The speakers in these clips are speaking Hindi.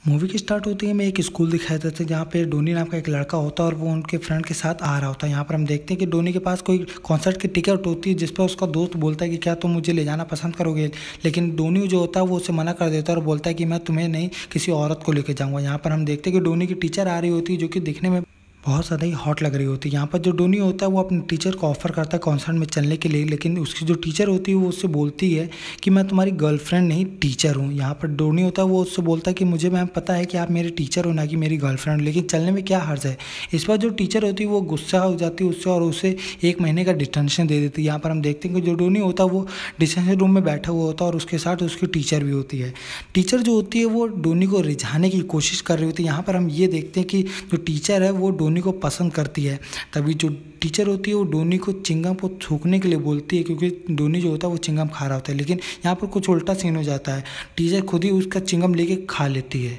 मूवी की स्टार्ट होती है में एक स्कूल दिखाया जाता है जहाँ पे डोनी नाम का एक लड़का होता है और वो उनके फ्रेंड के साथ आ रहा होता है। यहाँ पर हम देखते हैं कि डोनी के पास कोई कॉन्सर्ट की टिकट होती है जिस पर उसका दोस्त बोलता है कि क्या तुम मुझे ले जाना पसंद करोगे, लेकिन डोनी जो होता है वो उसे मना कर देता है और बोलता है कि मैं तुम्हें नहीं किसी औरत को लेकर जाऊँगा। यहाँ पर हम देखते हैं कि डोनी की टीचर आ रही होती है जो कि दिखने में बहुत ज़्यादा ही हॉट लग रही होती है। यहाँ पर जो डोनी होता है वो अपने टीचर को ऑफ़र करता है कॉन्सर्ट में चलने के लिए, लेकिन उसकी जो टीचर होती है वो उससे बोलती है कि मैं तुम्हारी गर्लफ्रेंड नहीं टीचर हूँ। यहाँ पर डोनी होता है वो उससे बोलता है कि मुझे मैम पता है कि आप मेरे टीचर हो ना कि मेरी गर्लफ्रेंड, लेकिन चलने में क्या हर्ज है। इस पर जो टीचर होती है वो गुस्सा हो जाती है उससे और उसे 1 महीने का डिटेंशन दे देती है। यहाँ पर हम देखते हैं कि जो डोनी होता है वो डिटेंशन रूम में बैठा हुआ होता है और उसके साथ उसकी टीचर भी होती है। टीचर जो होती है वो डोनी को रिझाने की कोशिश कर रही होती है। यहाँ पर हम ये देखते हैं कि जो टीचर है वो डोनी को पसंद करती है। तभी जो टीचर होती है वो डोनी को चिंगम को थूकने के लिए बोलती है क्योंकि डोनी जो होता है वो चिंगम खा रहा होता है, लेकिन यहाँ पर कुछ उल्टा सीन हो जाता है। टीचर खुद ही उसका चिंगम लेके खा लेती है।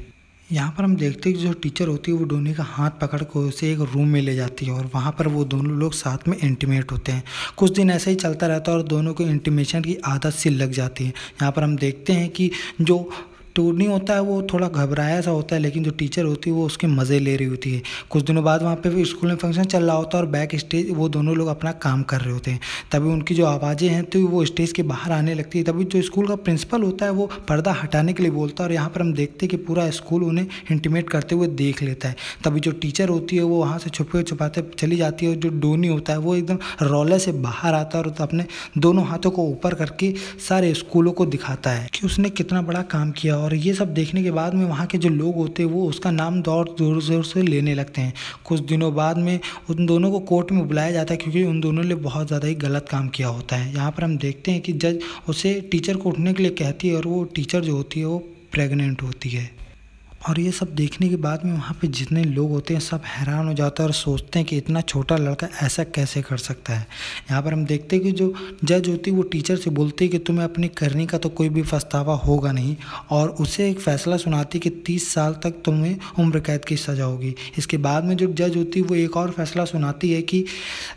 यहाँ पर हम देखते हैं कि जो टीचर होती है वो डोनी का हाथ पकड़ कर उसे एक रूम में ले जाती है और वहाँ पर वो दोनों लोग साथ में इंटीमेट होते हैं। कुछ दिन ऐसा ही चलता रहता है और दोनों को इंटीमेशन की आदत सी लग जाती है। यहाँ पर हम देखते हैं कि जो टोनी होता है वो थोड़ा घबराया सा होता है, लेकिन जो टीचर होती है वो उसके मज़े ले रही होती है। कुछ दिनों बाद वहाँ पे स्कूल में फंक्शन चल रहा होता है और बैक स्टेज वो दोनों लोग अपना काम कर रहे होते हैं। तभी उनकी जो आवाज़ें हैं तो वो स्टेज के बाहर आने लगती है। तभी जो स्कूल का प्रिंसिपल होता है वो पर्दा हटाने के लिए बोलता है और यहाँ पर हम देखते हैं कि पूरा स्कूल उन्हें इंटीमेट करते हुए देख लेता है। तभी जो टीचर होती है वो वहाँ से छुपे छुपाते चली जाती है और जो डोनी होता है वो एकदम रौले से बाहर आता है और अपने दोनों हाथों को ऊपर करके सारे स्कूलों को दिखाता है कि उसने कितना बड़ा काम किया। और ये सब देखने के बाद में वहाँ के जो लोग होते हैं वो उसका नाम जोर जोर से लेने लगते हैं। कुछ दिनों बाद में उन दोनों को कोर्ट में बुलाया जाता है क्योंकि उन दोनों ने बहुत ज़्यादा ही गलत काम किया होता है। यहाँ पर हम देखते हैं कि जज उसे टीचर को उठने के लिए कहती है और वो टीचर जो होती है वो प्रेग्नेंट होती है। और ये सब देखने के बाद में वहाँ पे जितने लोग होते हैं सब हैरान हो जाते हैं और सोचते हैं कि इतना छोटा लड़का ऐसा कैसे कर सकता है। यहाँ पर हम देखते हैं कि जो जज होती है वो टीचर से बोलती है कि तुम्हें अपनी करनी का तो कोई भी पछतावा होगा नहीं, और उसे एक फ़ैसला सुनाती है कि 30 साल तक तुम्हें उम्र कैद की सज़ा होगी। इसके बाद में जो जज होती है वो एक और फैसला सुनाती है कि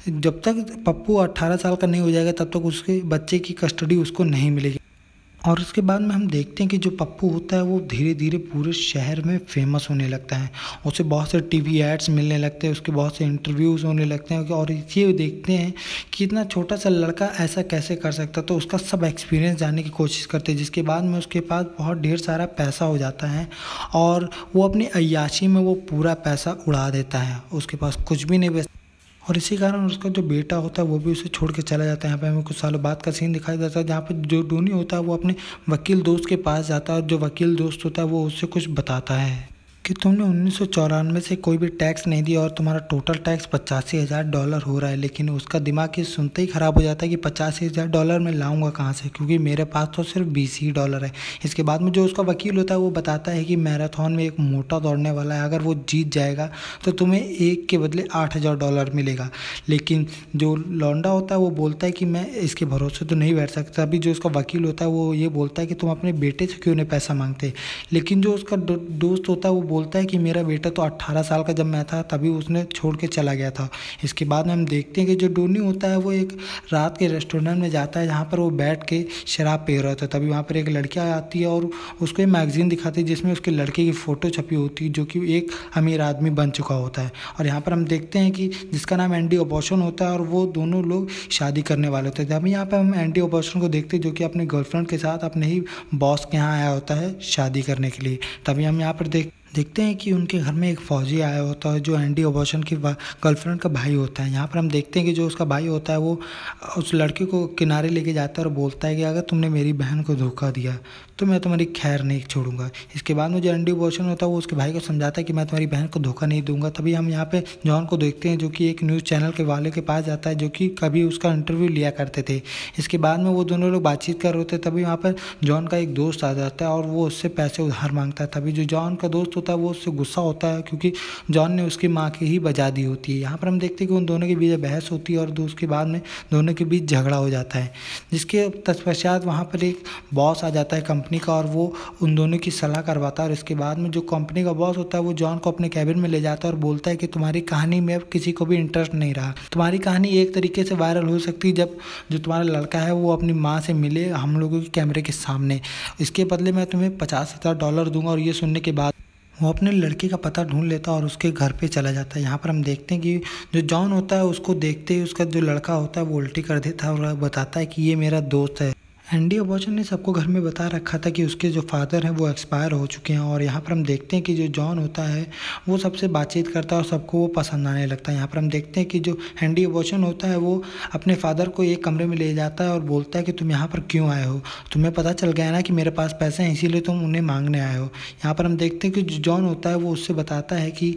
जब तक पप्पू 18 साल का नहीं हो जाएगा तब तक उसके बच्चे की कस्टडी उसको नहीं मिलेगी। और उसके बाद में हम देखते हैं कि जो पप्पू होता है वो धीरे धीरे पूरे शहर में फेमस होने लगता है। उसे बहुत से टीवी एड्स मिलने लगते हैं, उसके बहुत से इंटरव्यूज़ होने लगते हैं और ये देखते हैं कि इतना छोटा सा लड़का ऐसा कैसे कर सकता है। तो उसका सब एक्सपीरियंस जानने की कोशिश करते हैं, जिसके बाद में उसके पास बहुत ढेर सारा पैसा हो जाता है और वो अपनी अय्याशी में वो पूरा पैसा उड़ा देता है। उसके पास कुछ भी नहीं बचता और इसी कारण उसका जो बेटा होता है वो भी उसे छोड़ के चला जाता है। यहाँ पे हमें कुछ सालों बाद का सीन दिखाई देता है जहाँ पे जो डोनी होता है वो अपने वकील दोस्त के पास जाता है और जो वकील दोस्त होता है वो उससे कुछ बताता है कि तुमने 1994 से कोई भी टैक्स नहीं दिया और तुम्हारा टोटल टैक्स $85,000 हो रहा है। लेकिन उसका दिमाग ये सुनते ही ख़राब हो जाता है कि $85,000 मैं लाऊंगा कहाँ से, क्योंकि मेरे पास तो सिर्फ $20 है। इसके बाद में जो उसका वकील होता है वो बताता है कि मैराथन में एक मोटा दौड़ने वाला है, अगर वो जीत जाएगा तो तुम्हें एक के बदले $8,000 मिलेगा। लेकिन जो लौंडा होता है वो बोलता है कि मैं इसके भरोसे तो नहीं बैठ सकता। अभी जो उसका वकील होता है वो ये बोलता है कि तुम अपने बेटे से क्यों नहीं पैसा मांगते। लेकिन जो उसका दोस्त होता है वो बोलता है कि मेरा बेटा तो 18 साल का जब मैं था तभी उसने छोड़ के चला गया था। इसके बाद में हम देखते हैं कि जो डोनी होता है वो एक रात के रेस्टोरेंट में जाता है जहाँ पर वो बैठ के शराब पी रहा था। तभी वहाँ पर एक लड़की आती है और उसको एक मैगजीन दिखाती है जिसमें उसके लड़के की फ़ोटो छपी होती है जो कि एक अमीर आदमी बन चुका होता है। और यहाँ पर हम देखते हैं कि जिसका नाम एंडी ओबॉशन होता है और वो दोनों लोग शादी करने वाले होते हैं। अभी यहाँ पर हम एंडी ओबॉशन को देखते हैं जो कि अपने गर्लफ्रेंड के साथ अपने ही बॉस के यहाँ आया होता है शादी करने के लिए। तभी हम यहाँ पर देखते हैं कि उनके घर में एक फ़ौजी आया होता है जो एंडी ओबॉशन की गर्लफ्रेंड का भाई होता है। यहाँ पर हम देखते हैं कि जो उसका भाई होता है वो उस लड़के को किनारे लेके जाता है और बोलता है कि अगर तुमने मेरी बहन को धोखा दिया तो मैं तुम्हारी खैर नहीं छोड़ूंगा। इसके बाद में जो एंडी ओबॉशन होता है वो उसके भाई को समझाता है कि मैं तुम्हारी बहन को धोखा नहीं दूंगा। तभी हम यहाँ पे जॉन को देखते हैं जो कि एक न्यूज़ चैनल के वाले के पास जाता है जो कि कभी उसका इंटरव्यू लिया करते थे। इसके बाद में वो दोनों लोग बातचीत कर रहे होते, तभी वहाँ पर जॉन का एक दोस्त आ जाता है और वो उससे पैसे उधार मांगता है। तभी जो जॉन का दोस्त होता है वो उससे गुस्सा होता है क्योंकि जॉन ने उसकी माँ की ही बजा दी होती है। यहाँ पर हम देखते हैं कि उन दोनों के बीच बहस होती है और उसके बाद में दोनों के बीच झगड़ा हो जाता है, जिसके तत्पश्चात वहाँ पर एक बॉस आ जाता है कंपनी का और वो उन दोनों की सलाह करवाता है। और इसके बाद में जो कंपनी का बॉस होता है वो जॉन को अपने कैबिन में ले जाता है और बोलता है कि तुम्हारी कहानी में अब किसी को भी इंटरेस्ट नहीं रहा। तुम्हारी कहानी एक तरीके से वायरल हो सकती है जब जो तुम्हारा लड़का है वो अपनी माँ से मिले हम लोगों के कैमरे के सामने। इसके बदले मैं तुम्हें $50,000 दूंगा। और ये सुनने के बाद वो अपने लड़के का पता ढूंढ लेता है और उसके घर पे चला जाता है। यहाँ पर हम देखते हैं कि जो जॉन होता है उसको देखते ही उसका जो लड़का होता है वो उल्टी कर देता है और बताता है कि ये मेरा दोस्त है। एंडी अबॉर्चन ने सबको घर में बता रखा था कि उसके जो फादर हैं वो एक्सपायर हो चुके हैं। और यहाँ पर हम देखते हैं कि जो जॉन होता है वो सबसे बातचीत करता है और सबको वो पसंद आने लगता है। यहाँ पर हम देखते हैं कि जो एंडी अबॉर्चन होता है वो अपने फादर को एक कमरे में ले जाता है और बोलता है कि तुम यहाँ पर क्यों आए हो, तुम्हें पता चल गया ना कि मेरे पास पैसे हैं इसीलिए तुम उन्हें मांगने आए हो। यहाँ पर हम देखते हैं कि जो जॉन होता है वो उससे बताता है कि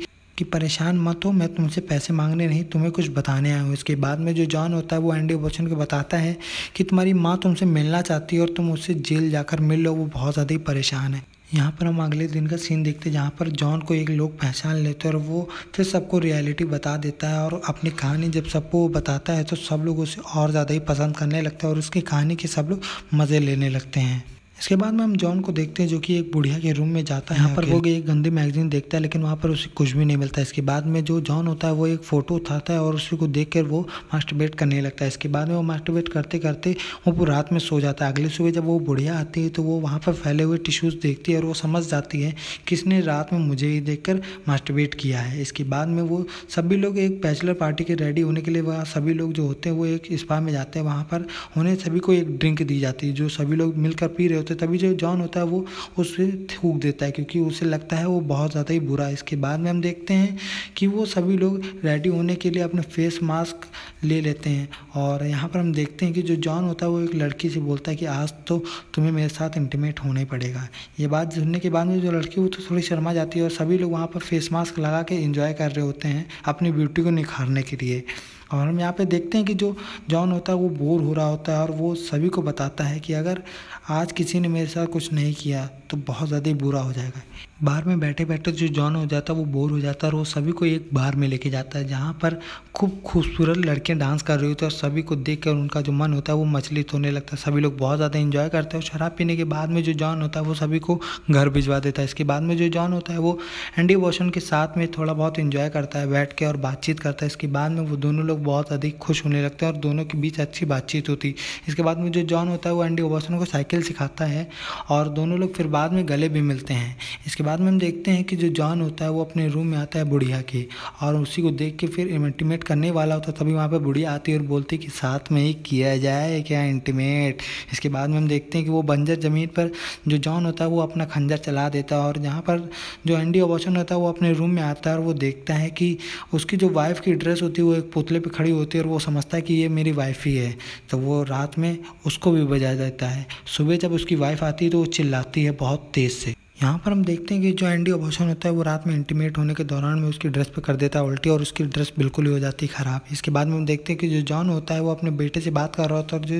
परेशान मत हो, मैं तुमसे पैसे मांगने नहीं तुम्हें कुछ बताने आया हूँ। इसके बाद में जो जॉन होता है वो एंडी अबॉर्चन को बताता है कि तुम्हारी माँ तुमसे मिलना चाहती है और तुम उससे जेल जाकर मिल लो, वो बहुत ज़्यादा ही परेशान है। यहाँ पर हम अगले दिन का सीन देखते हैं जहाँ पर जॉन को एक लोग पहचान लेते हैं और वो फिर सबको रियलिटी बता देता है और अपनी कहानी जब सबको वो बताता है तो सब लोग उसे और ज़्यादा ही पसंद करने लगते हैं और उसकी कहानी के सब लोग मज़े लेने लगते हैं। इसके बाद में हम जॉन को देखते हैं जो कि एक बुढ़िया के रूम में जाता है। यहाँ पर वो एक गंदी मैगजीन देखता है लेकिन वहाँ पर उसे कुछ भी नहीं मिलता। इसके बाद में जो जॉन होता है वो एक फ़ोटो उठाता है और उसी को देखकर वो मास्टरबेट करने लगता है। इसके बाद में वो मास्टरबेट करते करते वो रात में सो जाता है। अगली सुबह जब वो बुढ़िया आती है तो वो वहाँ पर फैले हुए टिश्यूज़ देखती है और वो समझ जाती है कि इसने रात में मुझे ही देखकर मास्टरबेट किया है। इसके बाद में वो सभी लोग एक बैचलर पार्टी के रेडी होने के लिए वहाँ सभी लोग जो होते हैं वो एक स्पा में जाते हैं। वहाँ पर उन्हें सभी को एक ड्रिंक दी जाती है जो सभी लोग मिलकर पी रहे होते हैं। तभी जो जॉन होता है वो उसे थूक देता है क्योंकि उसे लगता है वो बहुत ज़्यादा ही बुरा है। इसके बाद में हम देखते हैं कि वो सभी लोग रेडी होने के लिए अपने फेस मास्क ले लेते हैं और यहाँ पर हम देखते हैं कि जो जॉन होता है वो एक लड़की से बोलता है कि आज तो तुम्हें मेरे साथ इंटीमेट होना ही पड़ेगा। ये बात सुनने के बाद में जो लड़की वो तो थोड़ी शर्मा जाती है और सभी लोग वहाँ पर फेस मास्क लगा के एंजॉय कर रहे होते हैं अपनी ब्यूटी को निखारने के लिए। और हम यहाँ पे देखते हैं कि जो जॉन होता है वो बोर हो रहा होता है और वो सभी को बताता है कि अगर आज किसी ने मेरे साथ कुछ नहीं किया तो बहुत ज़्यादा ही बुरा हो जाएगा। बार में बैठे बैठे जो जॉन हो जाता है वो बोर हो जाता है और वो सभी को एक बार में लेके जाता है जहाँ पर खूब खूबसूरत लड़कियाँ डांस कर रही होती है और सभी को देख कर उनका जो मन होता है वो मचलित होने लगता है। सभी लोग बहुत ज़्यादा एंजॉय करते हैं और शराब पीने के बाद में जो जॉन होता है वो सभी को घर भिजवा देता है। इसके बाद में जो जॉन होता है वो एंडी अबॉर्चन के साथ में थोड़ा बहुत एंजॉय करता है बैठ के और बातचीत करता है। इसके बाद में वो दोनों लोग बहुत अधिक खुश होने लगते हैं और दोनों के बीच अच्छी बातचीत होती। इसके बाद में जो जॉन होता है वो एंडी अबॉर्चन को साइकिल सिखाता है और दोनों लोग फिर बाद में गले भी मिलते हैं। इसके बाद में हम देखते हैं कि जो जॉन होता है वो अपने रूम में आता है बुढ़िया के और उसी को देख के फिर इंटीमेट करने वाला होता है। तभी वहाँ पे बुढ़िया आती है और बोलती है कि साथ में ही किया जाए क्या इंटीमेट। इसके बाद में हम देखते हैं कि वो बंजर ज़मीन पर जो जॉन होता है वो अपना खंजर चला देता है और जहाँ पर जो एंडी अबॉर्चन होता है वो अपने रूम में आता है और वो देखता है कि उसकी जो वाइफ की ड्रेस होती है वो एक पुतले पर खड़ी होती है और वो समझता है कि ये मेरी वाइफ ही है। तो वो रात में उसको भी बजा देता है। सुबह जब उसकी वाइफ आती है तो वो चिल्लाती है बहुत तेज़ से। यहाँ पर हम देखते हैं कि जो एंडी अबॉर्चन होता है वो रात में इंटीमेट होने के दौरान में उसकी ड्रेस पे कर देता है उल्टी और उसकी ड्रेस बिल्कुल ही हो जाती है ख़राब। इसके बाद में हम देखते हैं कि जो जॉन होता है वो अपने बेटे से बात कर रहा होता है और जो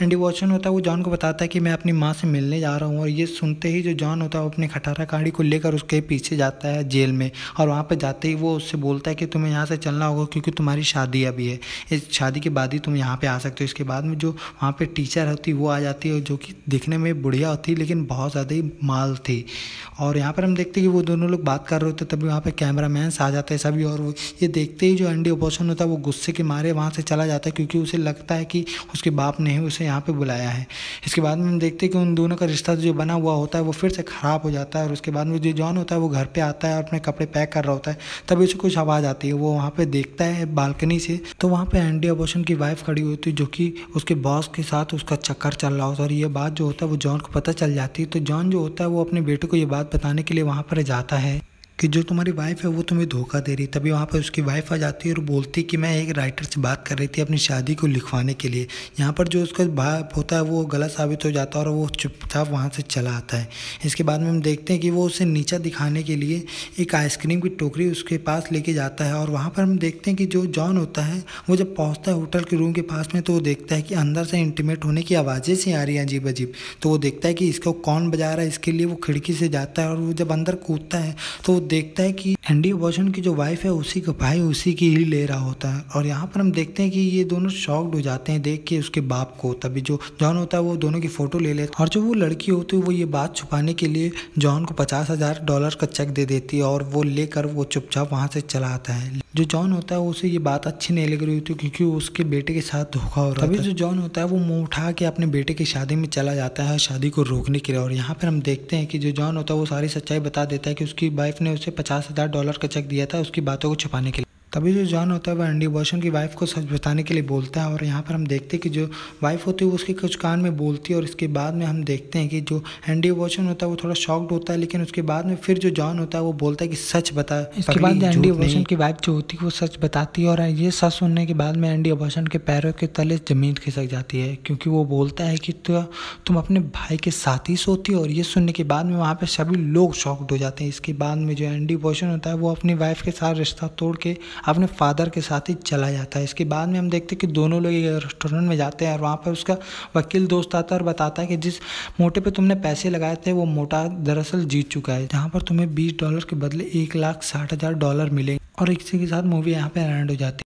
एंडी अबॉर्चन होता है वो जॉन को बताता है कि मैं अपनी माँ से मिलने जा रहा हूँ। और ये सुनते ही जो जॉन होता है वो अपने खटारा गाड़ी को लेकर उसके पीछे जाता है जेल में और वहाँ पर जाते ही वो उससे बोलता है कि तुम्हें यहाँ से चलना होगा क्योंकि तुम्हारी शादी अभी है, इस शादी के बाद ही तुम यहाँ पर आ सकते हो। इसके बाद में जो वहाँ पर टीचर होती है वो आ जाती है जो कि दिखने में बढ़िया होती है लेकिन बहुत ज़्यादा ही माल थी। और यहाँ पर हम देखते हैं कि वो दोनों लोग बात कर रहे होते तभी वहाँ पे कैमरामैन आ जाते हैं सभी और वो ये देखते ही जो एंडी अबॉर्चन होता है वो गुस्से के मारे वहाँ से चला जाता है क्योंकि उसे लगता है कि उसके बाप ने ही उसे यहाँ पे बुलाया है। इसके बाद में हम देखते हैं कि उन दोनों का रिश्ता जो बना हुआ होता है वो फिर से ख़राब हो जाता है। और उसके बाद में जो जॉन होता है वो घर पर आता है और अपने कपड़े पैक कर रहा होता है तभी उसे कुछ आवाज़ आती है। वो वहाँ पर देखता है बालकनी से तो वहाँ पर एंडी अबॉर्चन की वाइफ खड़ी होती है जो कि उसके बॉस के साथ उसका चक्कर चल रहा होता है। और ये बात जो होता है वो जॉन को पता चल जाती है। तो जॉन जो होता है वो अपने बेटे को ये बात बताने के लिए वहाँ पर जाता है कि जो तुम्हारी वाइफ है वो तुम्हें धोखा दे रही। तभी वहाँ पर उसकी वाइफ आ जाती है और बोलती है कि मैं एक राइटर से बात कर रही थी अपनी शादी को लिखवाने के लिए। यहाँ पर जो उसका बाप होता है वो गलत साबित हो जाता है और वो चुपचाप वहाँ से चला आता है। इसके बाद में हम देखते हैं कि वो उसे नीचा दिखाने के लिए एक आइसक्रीम की टोकरी उसके पास लेके जाता है। और वहाँ पर हम देखते हैं कि जो जॉन होता है वो जब पहुँचता है होटल के रूम के पास में तो वो देखता है कि अंदर से इंटीमेट होने की आवाज़ें सी आ रही हैं अजीब अजीब। तो वो देखता है कि इसको कौन बजा रहा है, इसके लिए वो खिड़की से जाता है और वो जब अंदर कूदता है तो देखता है कि एंडी अबॉर्चन की जो वाइफ है उसी का भाई उसी की ही ले रहा होता है। और यहाँ पर हम देखते हैं कि ये दोनों शॉक्ड हो जाते हैं देख के उसके बाप को। तभी जो जॉन होता है वो दोनों की फ़ोटो ले लेता है और जो वो लड़की होती है वो ये बात छुपाने के लिए जॉन को $50,000 का चेक दे देती है और वो लेकर वो चुपचाप वहाँ से चला आता है। जो जॉन होता है उसे ये बात अच्छी नहीं लग रही होती क्योंकि उसके बेटे के साथ धोखा हो रहा है। तभी जो जॉन होता है वो मुंह उठा के अपने बेटे की शादी में चला जाता है शादी को रोकने के लिए। और यहाँ पर हम देखते हैं कि जो जॉन होता है वो सारी सच्चाई बता देता है कि उसकी वाइफ ने उसे $50,000 का चेक दिया था उसकी बातों को छुपाने के लिए। तभी जो जॉन होता है वह एंडी वॉशन की वाइफ को सच बताने के लिए बोलता है। और यहाँ पर हम देखते हैं कि जो वाइफ होती है वो उसके कुछ कान में बोलती है और इसके बाद में हम देखते हैं कि जो एंडी वॉशन होता है वो थोड़ा शॉक्ड होता है, लेकिन उसके बाद में फिर जो जॉन होता है वो बोलता है कि सच बता। इसके बाद एंडी वॉशन की वाइफ जो होती है वो सच बताती है और ये सच सुनने के बाद में एंडी वॉशन के पैरों के तले जमीन खिसक जाती है क्योंकि वो बोलता है कि तुम अपने भाई के साथ ही सोती हो। और ये सुनने के बाद में वहाँ पर सभी लोग शॉक्ड हो जाते हैं। इसके बाद में जो एंडी वॉशन होता है वो अपनी वाइफ के साथ रिश्ता तोड़ के अपने फादर के साथ ही चला जाता है। इसके बाद में हम देखते हैं कि दोनों लोग एक रेस्टोरेंट में जाते हैं और वहाँ पर उसका वकील दोस्त आता है और बताता है कि जिस मोटे पे तुमने पैसे लगाए थे वो मोटा दरअसल जीत चुका है, जहाँ पर तुम्हें $20 के बदले $1,60,000 मिलेंगे। और इसी के साथ मूवी यहाँ पे एंड हो जाती है।